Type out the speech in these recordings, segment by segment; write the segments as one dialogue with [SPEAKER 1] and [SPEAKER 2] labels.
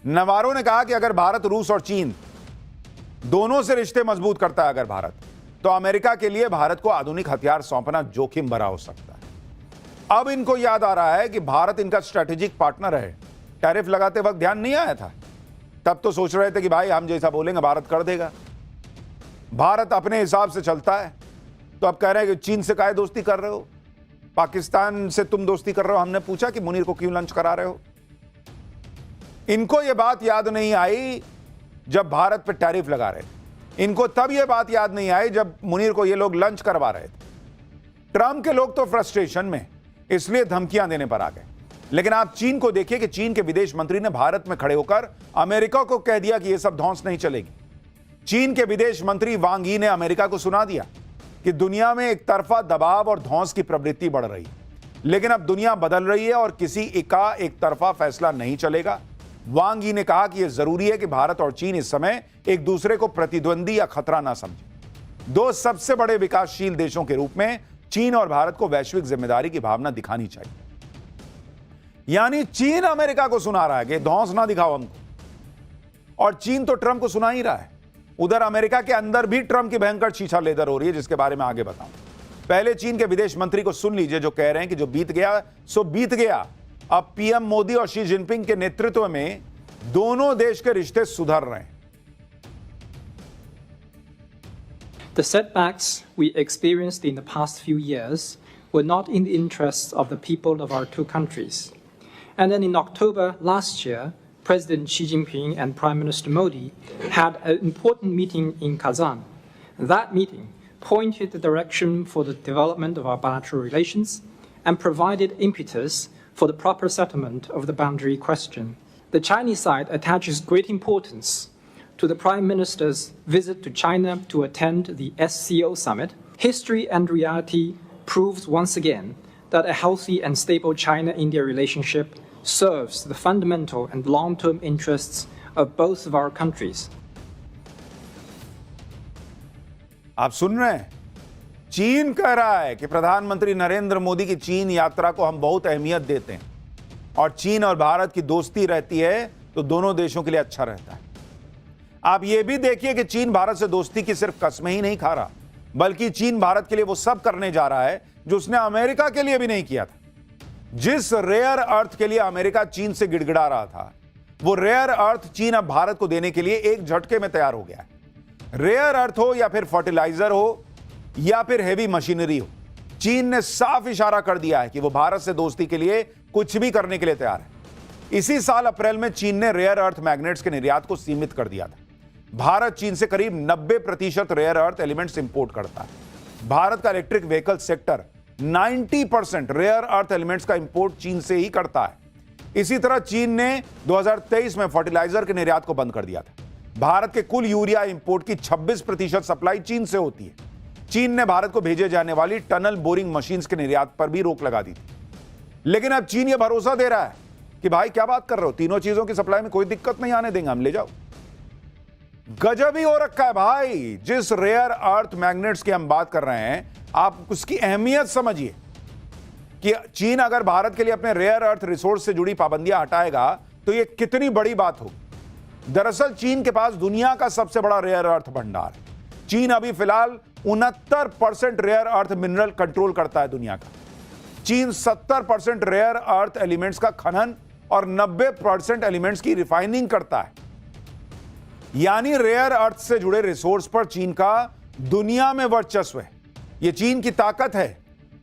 [SPEAKER 1] नवारो ने कहा कि अगर भारत, रूस और चीन दोनों से रिश्ते मजबूत करता है अगर भारत, तो अमेरिका के लिए भारत को आधुनिक हथियार सौंपना जोखिम भरा हो सकता है। अब इनको याद आ रहा है कि भारत इनका स्ट्रेटेजिक पार्टनर है। टैरिफ लगाते वक्त ध्यान नहीं आया था? तब तो सोच रहे थे कि भाई हम जैसा बोलेंगे भारत कर देगा, भारत अपने हिसाब से चलता है। तो अब कह रहे हैं कि चीन से काहे दोस्ती कर रहे हो, पाकिस्तान से तुम दोस्ती कर रहे हो। हमने पूछा कि मुनीर को क्यों लंच करा रहे हो? इनको यह बात याद नहीं आई जब भारत पर टैरिफ लगा रहे थे। इनको तब यह बात याद नहीं आई जब मुनीर को ये लोग लंच करवा रहे थे। ट्रंप के लोग तो फ्रस्ट्रेशन में इसलिए धमकियां देने पर आ गए। लेकिन आप चीन को देखिए कि चीन के विदेश मंत्री ने भारत में खड़े होकर अमेरिका को कह दिया कि यह सब धौंस नहीं चलेगी। चीन के विदेश मंत्री वांग यी ने अमेरिका को सुना दिया कि दुनिया में एक तरफा दबाव और धौंस की प्रवृत्ति बढ़ रही है, लेकिन अब दुनिया बदल रही है और किसी एक तरफा फैसला नहीं चलेगा। वांग यी ने कहा कि यह जरूरी है कि भारत और चीन इस समय एक दूसरे को प्रतिद्वंदी या खतरा ना समझे। दो सबसे बड़े विकासशील देशों के रूप में चीन और भारत को वैश्विक जिम्मेदारी की भावना दिखानी चाहिए। यानी चीन अमेरिका को सुना रहा है कि धौंस ना दिखाओ हमको, और चीन तो ट्रंप को सुना ही रहा है। उधर अमेरिका के अंदर भी ट्रंप की भयंकर छीछा लेदर हो रही है, जिसके बारे में आगे बताऊं। पहले चीन के विदेश मंत्री को सुन लीजिए, जो कह रहे हैं कि जो बीत गया सो बीत गया। अब पीएम मोदी और शी जिनपिंग के नेतृत्व में दोनों देश के रिश्ते सुधर रहे हैं।
[SPEAKER 2] The setbacks we experienced in the past few years were not in the interests of the people of our two countries. And then in October last year, President Xi Jinping and Prime Minister Modi had an important meeting in Kazan. That meeting pointed the direction for the development of our bilateral relations and provided impetus for the proper settlement of the boundary question. The Chinese side attaches great importance to the Prime Minister's visit to China to attend the SCO summit. History and reality proves once again that a healthy and stable China-India relationship serves the fundamental and long-term interests of both of our countries.
[SPEAKER 1] आप सुन रहे हैं? चीन कह रहा है कि प्रधानमंत्री नरेंद्र मोदी की चीन यात्रा को हम बहुत अहमियत देते हैं, और चीन और भारत की दोस्ती रहती है तो दोनों देशों के लिए अच्छा रहता है। आप यह भी देखिए कि चीन भारत से दोस्ती की सिर्फ कस्में ही नहीं खा रहा, बल्कि चीन भारत के लिए वो सब करने जा रहा है जो उसने अमेरिका के लिए भी नहीं किया था। जिस रेयर अर्थ के लिए अमेरिका चीन से गिड़गिड़ा रहा था, वो रेयर अर्थ चीन अब भारत को देने के लिए एक झटके में तैयार हो गया है। रेयर अर्थ हो या फिर फर्टिलाइजर हो या फिर हेवी मशीनरी हो, चीन ने साफ इशारा कर दिया है कि वो भारत से दोस्ती के लिए कुछ भी करने के लिए तैयार है। इसी साल अप्रैल में चीन ने रेयर अर्थ मैग्नेट्स के निर्यात को सीमित कर दिया था। भारत चीन से करीब 90% रेयर अर्थ एलिमेंट्स इंपोर्ट करता है। भारत का electric vehicle sector 90% rare earth elements का इंपोर्ट चीन से ही करता है। इसी तरह चीन ने 2023 में फर्टिलाइजर के निर्यात को बंद कर दिया था। भारत के कुल यूरिया इंपोर्ट की 26% सप्लाई चीन से होती है। चीन ने भारत को भेजे जाने वाली टनल बोरिंग मशीन्स के निर्यात पर भी रोक लगा दी थी। लेकिन अब चीन यह भरोसा दे रहा है कि भाई क्या बात कर रहे हो, तीनों चीजों की सप्लाई में कोई दिक्कत नहीं आने देंगे, हम ले जाओ। गजब ही हो रखा है भाई। जिस रेयर अर्थ मैग्नेट्स की हम बात कर रहे हैं, आप उसकी अहमियत समझिए कि चीन अगर भारत के लिए अपने रेयर अर्थ रिसोर्स से जुड़ी पाबंदियां हटाएगा तो यह कितनी बड़ी बात होगी। दरअसल चीन के पास दुनिया का सबसे बड़ा रेयर अर्थ भंडार है। चीन अभी फिलहाल 69% रेयर अर्थ मिनरल कंट्रोल करता है दुनिया का। चीन 70% रेयर अर्थ एलिमेंट्स का खनन और 90% एलिमेंट्स की रिफाइनिंग करता है। यानी रेयर अर्थ से जुड़े रिसोर्स पर चीन का दुनिया में वर्चस्व है। यह चीन की ताकत है।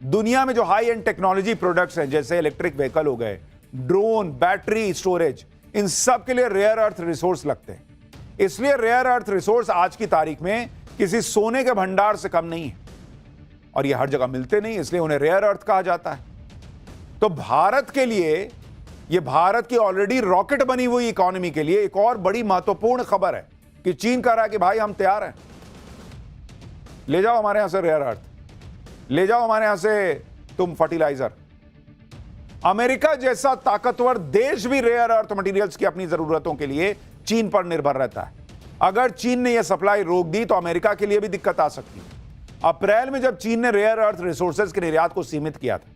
[SPEAKER 1] दुनिया में जो हाई एंड टेक्नोलॉजी प्रोडक्ट्स हैं, जैसे इलेक्ट्रिक व्हीकल हो गए, ड्रोन, बैटरी स्टोरेज, इन सब के लिए रेयर अर्थ रिसोर्स लगते हैं। इसलिए रेयर अर्थ रिसोर्स आज की तारीख में किसी सोने के भंडार से कम नहीं है, और ये हर जगह मिलते नहीं, इसलिए उन्हें रेयर अर्थ कहा जाता है। तो भारत के लिए, ये भारत की ऑलरेडी रॉकेट बनी हुई इकोनॉमी के लिए एक और बड़ी महत्वपूर्ण खबर है कि चीन कह रहा है कि भाई हम तैयार हैं, ले जाओ हमारे यहां से रेयर अर्थ, ले जाओ हमारे यहां से तुम फर्टिलाइजर। अमेरिका जैसा ताकतवर देश भी रेयर अर्थ मटेरियल्स की अपनी जरूरतों के लिए चीन पर निर्भर रहता है। अगर चीन ने यह सप्लाई रोक दी तो अमेरिका के लिए भी दिक्कत आ सकती है। अप्रैल में जब चीन ने रेयर अर्थ रिसोर्सेज के निर्यात को सीमित किया था,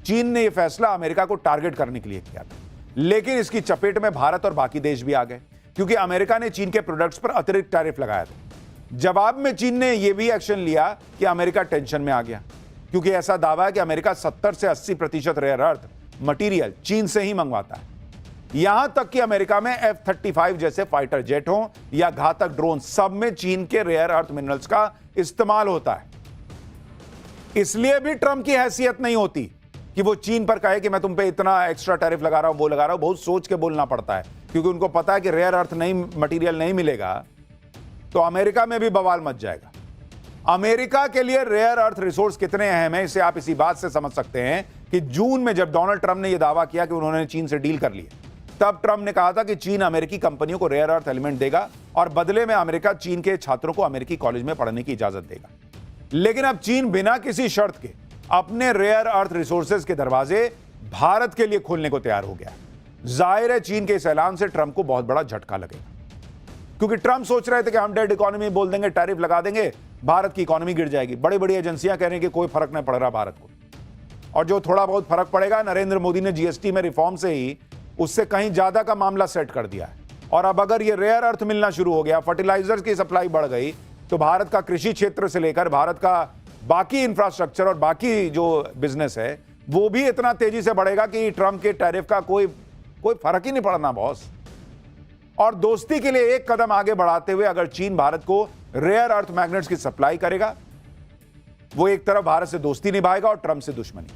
[SPEAKER 1] चीन ने यह फैसला अमेरिका को टारगेट करने के लिए किया था। लेकिन इसकी चपेट में भारत और बाकी देश भी आ गए, क्योंकि अमेरिका ने चीन के प्रोडक्ट्स पर अतिरिक्त टैरिफ लगाया था। जवाब में चीन ने यह भी एक्शन लिया कि अमेरिका टेंशन में आ गया, क्योंकि ऐसा दावा है कि अमेरिका 70 से 80% रेयर अर्थ मटेरियल चीन से ही मंगवाता है। यहां तक कि अमेरिका में F-35 जैसे फाइटर जेट हो या घातक ड्रोन, सब में चीन के रेयर अर्थ मिनरल्स का इस्तेमाल होता है। इसलिए भी ट्रंप की हैसियत नहीं होती कि वो चीन पर कहे कि मैं तुम पे इतना एक्स्ट्रा टैरिफ लगा रहा हूं, वो लगा रहा हूं। बहुत सोच के बोलना पड़ता है, क्योंकि उनको पता है कि रेयर अर्थ मटेरियल नहीं मिलेगा तो अमेरिका में भी बवाल मच जाएगा। अमेरिका के लिए रेयर अर्थ रिसोर्स कितने अहम है, इसे आप इसी बात से समझ सकते हैं कि जून में जब डोनाल्ड ट्रंप ने यह दावा किया कि उन्होंने चीन से डील कर ली, तब ट्रंप ने कहा था कि चीन अमेरिकी कंपनियों को रेयर अर्थ एलिमेंट देगा और बदले में अमेरिका चीन के छात्रों को अमेरिकी कॉलेज में पढ़ने की इजाजत देगा। लेकिन अब चीन बिना किसी शर्त के अपने रेयर अर्थ रिसोर्सेज के दरवाजे भारत के लिए खोलने को तैयार हो गया। जाहिर है चीन के इस ऐलान से ट्रंप को बहुत बड़ा झटका लगेगा, क्योंकि ट्रंप सोच रहे थे कि हम डेड इकोनॉमी बोल देंगे, टैरिफ लगा देंगे, भारत की इकोनॉमी गिर जाएगी। बड़ी बड़ी एजेंसियां कह रही हैं कि कोई फर्क नहीं पड़ रहा भारत को, और जो थोड़ा बहुत फर्क पड़ेगा, नरेंद्र मोदी ने जीएसटी में रिफॉर्म से ही उससे कहीं ज्यादा का मामला सेट कर दिया है। और अब अगर ये रेयर अर्थ मिलना शुरू हो गया, फर्टिलाइजर्स की सप्लाई बढ़ गई, तो भारत का कृषि क्षेत्र से लेकर भारत का बाकी इंफ्रास्ट्रक्चर और बाकी जो बिजनेस है वो भी इतना तेजी से बढ़ेगा कि ट्रंप के टैरिफ का कोई फर्क ही नहीं पड़ना बॉस। और दोस्ती के लिए एक कदम आगे बढ़ाते हुए अगर चीन भारत को रेयर अर्थ मैग्नेट्स की सप्लाई करेगा, वो एक तरफ भारत से दोस्ती निभाएगा और ट्रंप से दुश्मनी,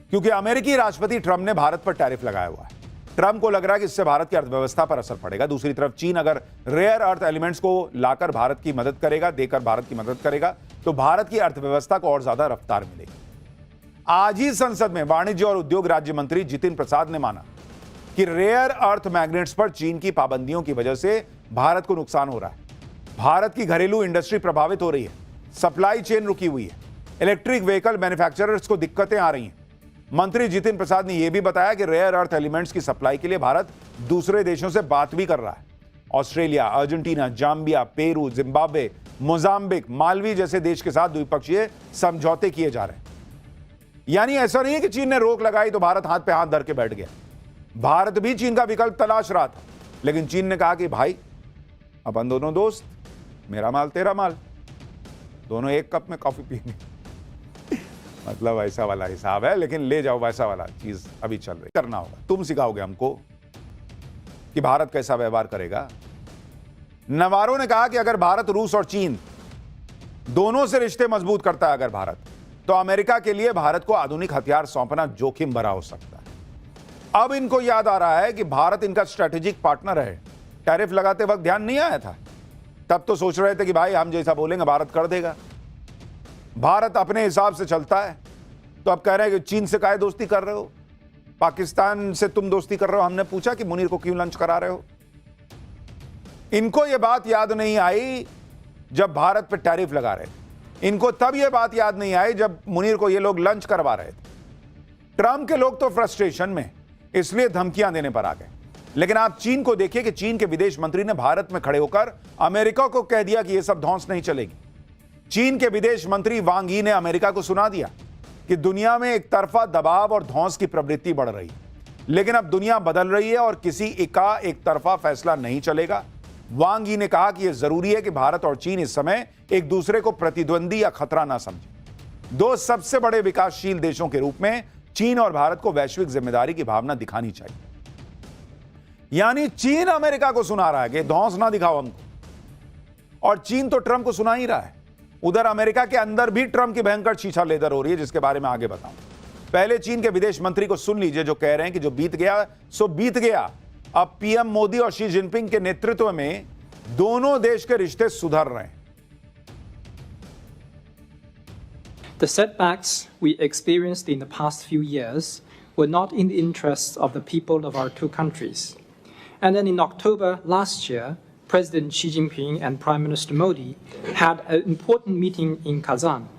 [SPEAKER 1] क्योंकि अमेरिकी राष्ट्रपति ट्रंप ने भारत पर टैरिफ लगाया हुआ है। ट्रंप को लग रहा है कि इससे भारत की अर्थव्यवस्था पर असर पड़ेगा। दूसरी तरफ चीन अगर रेयर अर्थ एलिमेंट्स को लाकर भारत की मदद करेगा, देकर भारत की मदद करेगा, तो भारत की अर्थव्यवस्था को और ज्यादा रफ्तार मिलेगी। आज ही संसद में वाणिज्य और उद्योग राज्य मंत्री जितिन प्रसाद ने माना कि रेयर अर्थ मैग्नेट्स पर चीन की पाबंदियों की वजह से भारत को नुकसान हो रहा है। भारत की घरेलू इंडस्ट्री प्रभावित हो रही है, सप्लाई चेन रुकी हुई है, इलेक्ट्रिक व्हीकल मैन्युफैक्चरर्स को दिक्कतें आ रही हैं। मंत्री जितिन प्रसाद ने यह भी बताया कि रेयर अर्थ एलिमेंट्स की सप्लाई के लिए भारत दूसरे देशों से बात भी कर रहा है। Australia, Argentina, Zambia, Peru, Zimbabwe, Mozambique, Malvi जैसे देश के साथ द्विपक्षीय समझौते किए जा रहे हैं। यानी ऐसा नहीं है कि चीन ने रोक लगाई तो भारत हाथ पे हाथ धर के बैठ गया। भारत भी चीन का विकल्प तलाश रहा था, लेकिन चीन ने कहा कि भाई अपन दोनों दोस्त, मेरा माल तेरा माल, दोनों एक कप में कॉफी पिएंगे। मतलब ऐसा वाला हिसाब है, लेकिन ले जाओ वैसा वाला चीज अभी चल रही। करना होगा, तुम सिखाओगे हमको कि भारत कैसा व्यवहार करेगा। नवारो ने कहा कि अगर भारत रूस और चीन दोनों से रिश्ते मजबूत करता है अगर भारत, तो अमेरिका के लिए भारत को आधुनिक हथियार सौंपना जोखिम भरा हो सकता है। अब इनको याद आ रहा है कि भारत इनका स्ट्रेटेजिक पार्टनर है। टैरिफ लगाते वक्त ध्यान नहीं आया था, तब तो सोच रहे थे कि भाई हम जैसा बोलेंगे भारत कर देगा, भारत अपने हिसाब से चलता है। तो अब कह रहे हैं कि चीन से काहे दोस्ती कर रहे हो, पाकिस्तान से तुम दोस्ती कर रहे हो। हमने पूछा कि मुनीर को क्यों लंच करा रहे हो। इनको यह बात याद नहीं आई जब भारत पर टैरिफ लगा रहे थे, इनको तब यह बात याद नहीं आई जब मुनीर को ये लोग लंच करवा रहे थे। ट्रंप के लोग तो फ्रस्ट्रेशन में इसलिए धमकियां देने पर आ गए, लेकिन आप चीन को देखिए कि चीन के विदेश मंत्री ने भारत में खड़े होकर अमेरिका को कह दिया कि यह सब धौंस नहीं चलेगी। चीन के विदेश मंत्री वांग यी ने अमेरिका को सुना दिया कि दुनिया में एक तरफा दबाव और धौंस की प्रवृत्ति बढ़ रही है, लेकिन अब दुनिया बदल रही है और किसी एक तरफा फैसला नहीं चलेगा। वांग यी ने कहा कि यह जरूरी है कि भारत और चीन इस समय एक दूसरे को प्रतिद्वंदी या खतरा ना समझे। दो सबसे बड़े विकासशील देशों के रूप में चीन और भारत को वैश्विक जिम्मेदारी की भावना दिखानी चाहिए। यानी चीन अमेरिका को सुना रहा है कि धौंस ना दिखाओ हमको, और चीन तो ट्रंप को सुना ही रहा है। उधर अमेरिका के अंदर भी ट्रंप की भयंकर छीछा लेदर हो रही है, जिसके बारे में आगे बताऊं। पहले चीन के विदेश मंत्री को सुन लीजिए, जो कह रहे हैं कि जो बीत गया सो बीत गया। अब पीएम मोदी और शी जिनपिंग के नेतृत्व में दोनों देश के रिश्ते सुधर रहे हैं।
[SPEAKER 2] The setbacks we experienced in the past few years were not in the interests of the people of our two countries. And then in October last year, President Xi Jinping and Prime Minister Modi had an important meeting in Kazan.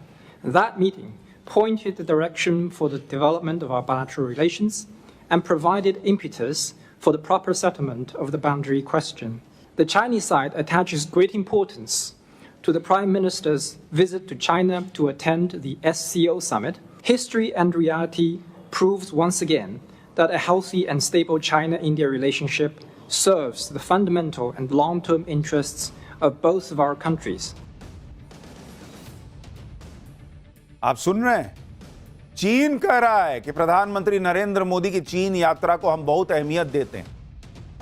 [SPEAKER 2] That meeting pointed the direction for the development of our bilateral relations and provided impetus for the proper settlement of the boundary question. The Chinese side attaches great importance to the Prime Minister's visit to China to attend the SCO summit. History and reality proves once again that a healthy and stable China-India relationship serves the fundamental and long-term interests of both of our countries.
[SPEAKER 1] आप सुन रहे हैं? चीन कह रहा है कि प्रधानमंत्री नरेंद्र मोदी की चीन यात्रा को हम बहुत अहमियत देते हैं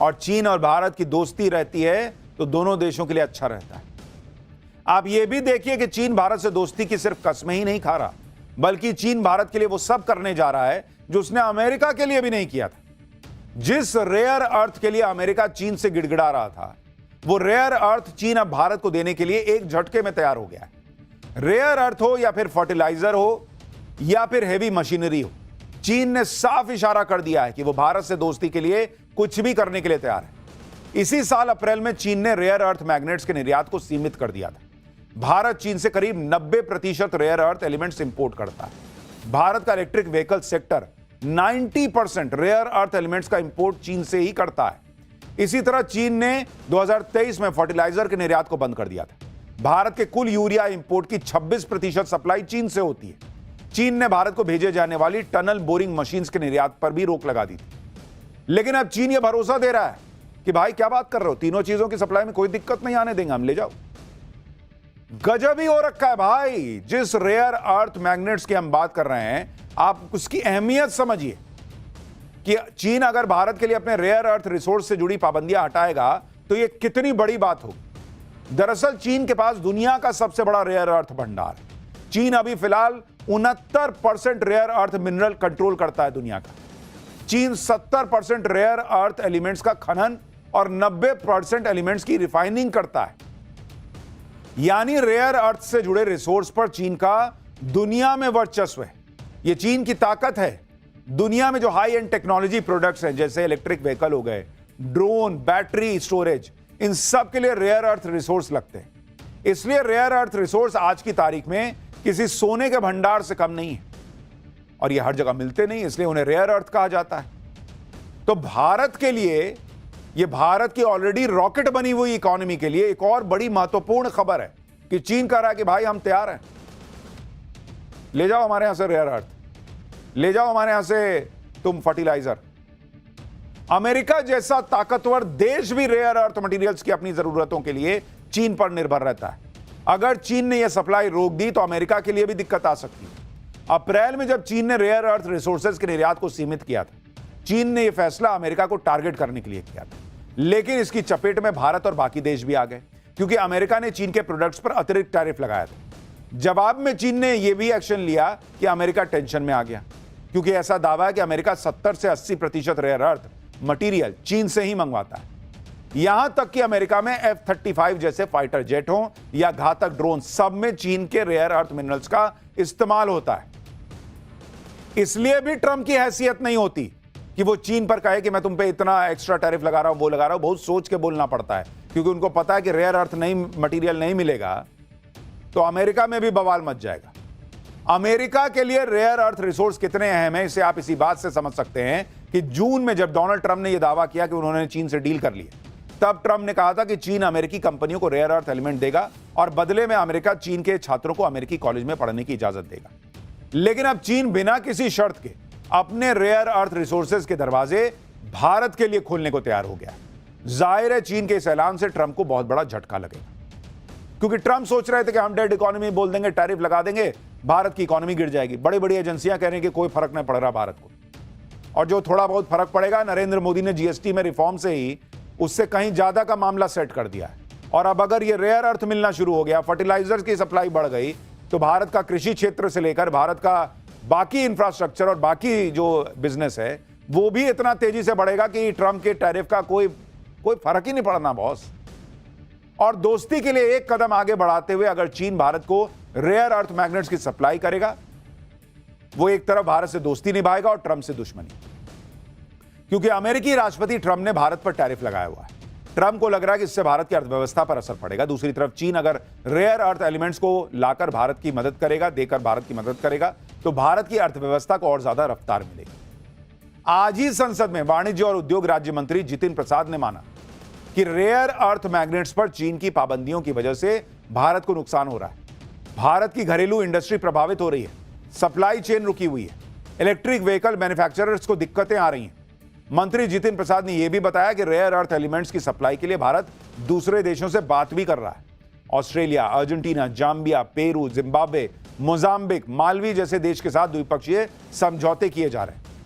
[SPEAKER 1] और चीन और भारत की दोस्ती रहती है तो दोनों देशों के लिए अच्छा रहता है। आप यह भी देखिए कि चीन भारत से दोस्ती की सिर्फ कस्में ही नहीं खा रहा, बल्कि चीन भारत के लिए वो सब करने जा रहा है जो उसने अमेरिका के लिए भी नहीं किया था। जिस रेयर अर्थ के लिए अमेरिका चीन से गिड़गिड़ा रहा था, वो रेयर अर्थ चीन अब भारत को देने के लिए एक झटके में तैयार हो गया है। रेयर अर्थ हो या फिर फर्टिलाइजर हो या फिर हेवी मशीनरी हो, चीन ने साफ इशारा कर दिया है कि वो भारत से दोस्ती के लिए कुछ भी करने के लिए तैयार है। इसी साल अप्रैल में चीन ने रेयर अर्थ मैग्नेट्स के निर्यात को सीमित कर दिया था। भारत चीन से करीब 90% रेयर अर्थ एलिमेंट्स इंपोर्ट करता है। भारत का electric vehicle sector 90% rare earth elements का इंपोर्ट चीन से ही करता है। इसी तरह चीन ने 2023 में फर्टिलाइजर के निर्यात को बंद कर दिया था। भारत के कुल यूरिया इंपोर्ट की 26% सप्लाई चीन से होती है। चीन ने भारत को भेजे जाने वाली टनल बोरिंग मशीन्स के निर्यात पर भी रोक लगा दी थी। लेकिन अब चीन यह भरोसा दे रहा है कि भाई क्या बात कर रहे हो, तीनों चीजों की सप्लाई में कोई दिक्कत नहीं आने देंगे, हम ले जाओ। गजब ही हो रखा है भाई। जिस रेयर अर्थ मैग्नेट्स की हम बात कर रहे हैं, आप उसकी अहमियत समझिए कि चीन अगर भारत के लिए अपने रेयर अर्थ रिसोर्स से जुड़ी पाबंदियां हटाएगा तो यह कितनी बड़ी बात होगी। दरअसल चीन के पास दुनिया का सबसे बड़ा रेयर अर्थ भंडार है। चीन अभी फिलहाल 69% रेयर अर्थ मिनरल कंट्रोल करता है दुनिया का। चीन 70% रेयर अर्थ एलिमेंट्स का खनन और 90% एलिमेंट्स की रिफाइनिंग करता है। यानी रेयर अर्थ से जुड़े रिसोर्स पर चीन का दुनिया में वर्चस्व है। यह चीन की ताकत है। दुनिया में जो हाई एंड टेक्नोलॉजी प्रोडक्ट्स हैं, जैसे इलेक्ट्रिक व्हीकल हो गए, ड्रोन, बैटरी स्टोरेज, इन सब के लिए रेयर अर्थ रिसोर्स लगते हैं। इसलिए रेयर अर्थ रिसोर्स आज की तारीख में किसी सोने के भंडार से कम नहीं है और ये हर जगह मिलते नहीं, इसलिए उन्हें रेयर अर्थ कहा जाता है। तो भारत के लिए, ये भारत की ऑलरेडी रॉकेट बनी हुई इकोनॉमी के लिए एक और बड़ी महत्वपूर्ण खबर है कि चीन कह रहा है कि भाई हम तैयार हैं, ले जाओ हमारे यहां से रेयर अर्थ, ले जाओ हमारे यहां से तुम फर्टिलाइजर। अमेरिका जैसा ताकतवर देश भी रेयर अर्थ मटेरियल्स की अपनी जरूरतों के लिए चीन पर निर्भर रहता है। अगर चीन ने यह सप्लाई रोक दी तो अमेरिका के लिए भी दिक्कत आ सकती है। अप्रैल में जब चीन ने रेयर अर्थ रिसोर्सेज के निर्यात को सीमित किया था, चीन ने यह फैसला अमेरिका को टारगेट करने के लिए किया था। लेकिन इसकी चपेट में भारत और बाकी देश भी आ गए, क्योंकि अमेरिका ने चीन के प्रोडक्ट्स पर अतिरिक्त टैरिफ लगाया था। जवाब में चीन ने यह भी एक्शन लिया कि अमेरिका टेंशन में आ गया, क्योंकि ऐसा दावा है कि अमेरिका 70 से 80% रेयर अर्थ मटेरियल चीन से ही मंगवाता है। यहां तक कि अमेरिका में F-35 जैसे फाइटर जेट हो या घातक ड्रोन, सब में चीन के रेयर अर्थ मिनरल्स का इस्तेमाल होता है। इसलिए भी ट्रंप की हैसियत नहीं होती कि वो चीन पर कहे कि मैं तुम पे इतना एक्स्ट्रा टैरिफ लगा रहा हूं, वो लगा रहा हूं। बहुत सोच के बोलना पड़ता है, क्योंकि उनको पता है कि रेयर अर्थ मटेरियल नहीं मिलेगा तो अमेरिका में भी बवाल मच जाएगा। अमेरिका के लिए रेयर अर्थ रिसोर्स कितने अहम है, इसे आप इसी बात से समझ सकते हैं कि जून में जब डोनाल्ड ट्रंप ने यह दावा किया कि उन्होंने चीन से डील कर ली, तब ट्रंप ने कहा था कि चीन अमेरिकी कंपनियों को रेयर अर्थ एलिमेंट देगा और बदले में अमेरिका चीन के छात्रों को अमेरिकी कॉलेज में पढ़ने की इजाजत देगा। लेकिन अब चीन बिना किसी शर्त के अपने रेयर अर्थ रिसोर्सेज के दरवाजे भारत के लिए खोलने को तैयार हो गया। जाहिर है चीन के इस ऐलान से ट्रंप को बहुत बड़ा झटका लगेगा, क्योंकि ट्रंप सोच रहे थे कि हम डेड इकोनॉमी बोल देंगे, टैरिफ लगा देंगे, भारत की इकोनॉमी गिर जाएगी। बड़ी बड़ी एजेंसियां कह रही हैं कि कोई फर्क नहीं पड़ रहा भारत को, और जो थोड़ा बहुत फर्क पड़ेगा, नरेंद्र मोदी ने जीएसटी में रिफॉर्म से ही उससे कहीं ज्यादा का मामला सेट कर दिया है। और अब अगर ये रेयर अर्थ मिलना शुरू हो गया, फर्टिलाइजर्स की सप्लाई बढ़ गई, तो भारत का कृषि क्षेत्र से लेकर भारत का बाकी इंफ्रास्ट्रक्चर और बाकी जो बिजनेस है वो भी इतना तेजी से बढ़ेगा कि ट्रंप के टैरिफ का कोई फर्क ही नहीं पड़ना बॉस। और दोस्ती के लिए एक कदम आगे बढ़ाते हुए अगर चीन भारत को रेयर अर्थ मैग्नेट्स की सप्लाई करेगा, वो एक तरफ भारत से दोस्ती निभाएगा और ट्रंप से दुश्मनी, क्योंकि अमेरिकी राष्ट्रपति ट्रंप ने भारत पर टैरिफ लगाया हुआ है। ट्रंप को लग रहा है कि इससे भारत की अर्थव्यवस्था पर असर पड़ेगा। दूसरी तरफ चीन अगर रेयर अर्थ एलिमेंट्स को लाकर भारत की मदद करेगा, देकर भारत की मदद करेगा, तो भारत की अर्थव्यवस्था को और ज्यादा रफ्तार मिलेगी। आज ही संसद में वाणिज्य और उद्योग राज्य मंत्री जितिन प्रसाद ने माना कि रेयर अर्थ मैग्नेट्स पर चीन की पाबंदियों की वजह से भारत को नुकसान हो रहा है। भारत की घरेलू इंडस्ट्री प्रभावित हो रही है, सप्लाई चेन रुकी हुई है। इलेक्ट्रिक व्हीकल मैन्युफैक्चरर्स को दिक्कतें आ रही हैं। मंत्री जितिन प्रसाद ने यह भी बताया कि रेयर अर्थ एलिमेंट्स की सप्लाई के लिए भारत दूसरे देशों से बात भी कर रहा है। Australia, Argentina, Zambia, Peru, Zimbabwe, Mozambique, Malvi जैसे देश के साथ द्विपक्षीय समझौते किए जा रहे हैं।